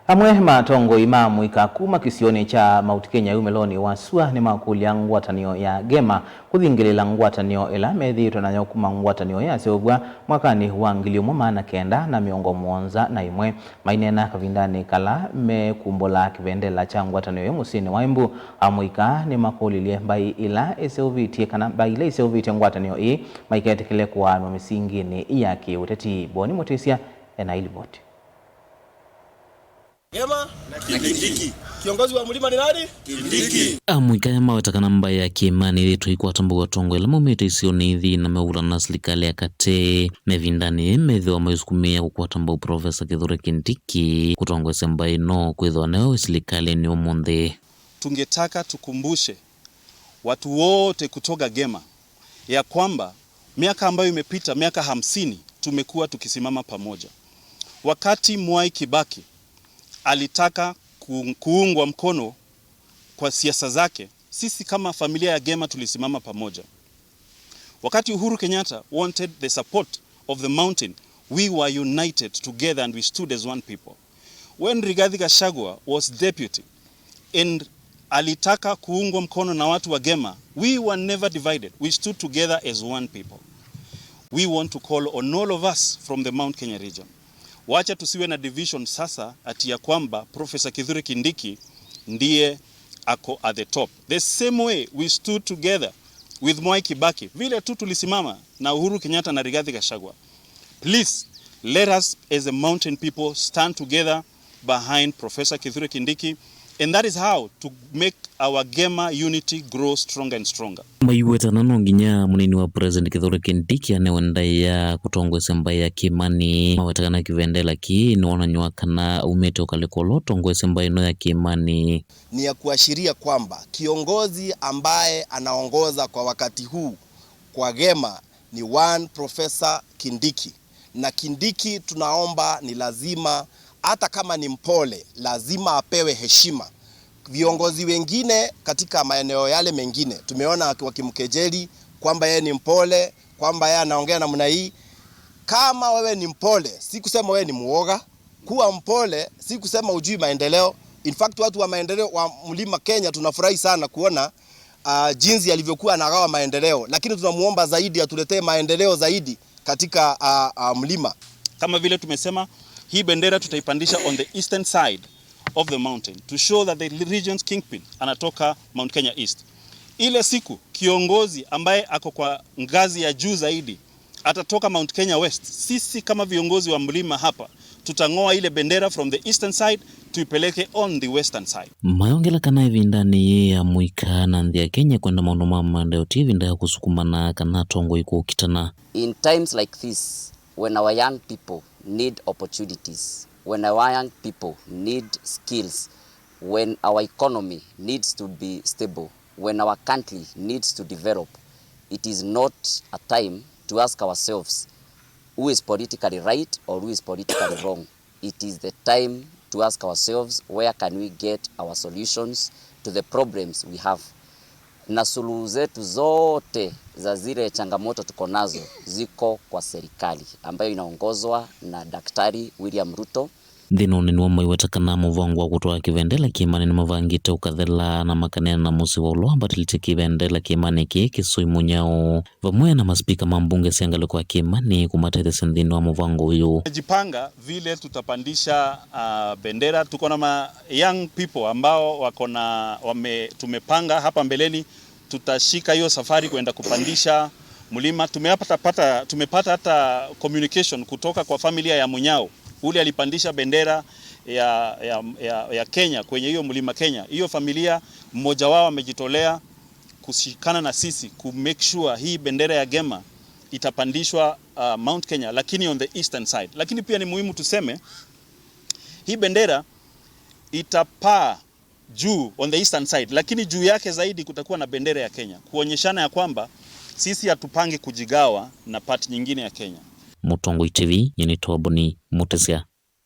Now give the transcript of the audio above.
Amwe matongo imamu ikakuma kisioni cha Mount Kenya umeloni wasua ni makulia ngwatanio ya gema kuthingilila ngwatanio ila methitwe nayo kuma ngwatanio ya seobwa mwakani wa 1991 mainena kavindani kala mekumbola kivendela cha ngwatanio ya musini wa Embu amuika ni makulilie mbai ila iseovitie kana mbai ila iseovitie ngwatanio hii maiketekele kwa misingini ya kiuteti. Boni Mutisia na iliboti. Gema na Kindiki. Kiongozi wa mlima ni nani? Kindiki. Amwika ya mawetakana mbaya ya kiimani ilitu ikuwa tambuwa tongo ila mumete isio nithi na meula na serikali ya kate mevindani methiwa maisukumia kukuwa tambuwa Profesa Kithure Kindiki kutongo sembai no kwethwa neo serikali ni umundi. Tungetaka tukumbushe watu wote kutoka Gema ya kwamba miaka ambayo imepita miaka 50 tumekuwa tukisimama pamoja. Wakati Mwai Kibaki alitaka kuungwa mkono kwa siasa zake, sisi kama familia ya Gema tulisimama pamoja. Wakati Uhuru Kenyatta wanted the support of the mountain, we were united together and we stood as one people. When Rigathi Gachagua was deputy and alitaka kuungwa mkono na watu wa Gema, we were never divided. We stood together as one people. We want to call on all of us from the Mount Kenya region. Wacha tusiwe na division sasa ati ya kwamba Professor Kithure Kindiki ndiye ako at the top. The same way we stood together with Mwai Kibaki, vile tu tulisimama na Uhuru Kenyatta na Rigathi Gachagua. Please let us as a mountain people stand together behind Professor Kithure Kindiki, and that is how to make our Gema unity grow stronger and stronger. Maiweta nano nginya munini wa President Kithure Kindiki anewenda ya kutongwe sembai ya kimani mawetakana kivendela ki niwana nyua kana umete ukalikolo tongwe sembai no ya kimani. Ni ya kuashiria kwamba kiongozi ambaye anaongoza kwa wakati huu kwa Gema ni one Professor Kindiki, na Kindiki tunaomba ni lazima hata kama ni mpole lazima apewe heshima. Viongozi wengine katika maeneo yale mengine tumeona wakimkejeli kwamba yeye ni mpole, kwamba yeye anaongea namna hii. Kama wewe ni mpole, si kusema wewe ni muoga. Kuwa mpole si kusema ujui maendeleo. In fact watu wa maendeleo wa mlima Kenya tunafurahi sana kuona jinsi alivyokuwa anagawa maendeleo, lakini tunamuomba zaidi atuletee maendeleo zaidi katika mlima. Kama vile tumesema, hii bendera tutaipandisha on the eastern side of the mountain to show that the region's kingpin anatoka Mount Kenya East. Ile siku kiongozi ambaye ako kwa ngazi ya juu zaidi atatoka Mount Kenya West, sisi kama viongozi wa mlima hapa tutangoa ile bendera from the eastern side tuipeleke on the western side. Mayongela kana hivindani ya muika na ndia Kenya kwenda maono mama ndeo TV nda kusukumana kana tongo iko kitana. In times like this, when our young people need opportunities, when our young people need skills, when our economy needs to be stable, when our country needs to develop, it is not a time to ask ourselves who is politically right or who is politically wrong. It is the time to ask ourselves where can we get our solutions to the problems we have. Na suluhu zetu zote za zile changamoto tuko nazo ziko kwa serikali ambayo inaongozwa na Daktari William Ruto. Dhino ninuwa maiwetakana muvangu wa kutoa kivendela kiimani ni mavangite ukathela na makanena na musi wa ulo ambatilite kivendela kiimani kisoi munyao vamwe na maspika mambunge siangale kwa kiimani kumatete sendhino wa muvangu uyu. Jipanga vile tutapandisha bendera, tuko na young people ambao tumepanga hapa mbeleni tutashika hiyo safari kwenda kupandisha mlima. Tumepata hata communication kutoka kwa familia ya Munyao. Ule alipandisha bendera ya Kenya kwenye hiyo mlima Kenya. Hiyo familia mmoja wao amejitolea kushikana na sisi ku make sure hii bendera ya Gema itapandishwa Mount Kenya, lakini on the eastern side. Lakini pia ni muhimu tuseme hii bendera itapaa juu on the eastern side, lakini juu yake zaidi kutakuwa na bendera ya Kenya kuonyeshana ya kwamba sisi hatupangi kujigawa na part nyingine ya Kenya. Mutongo TV, Boni Mutisia.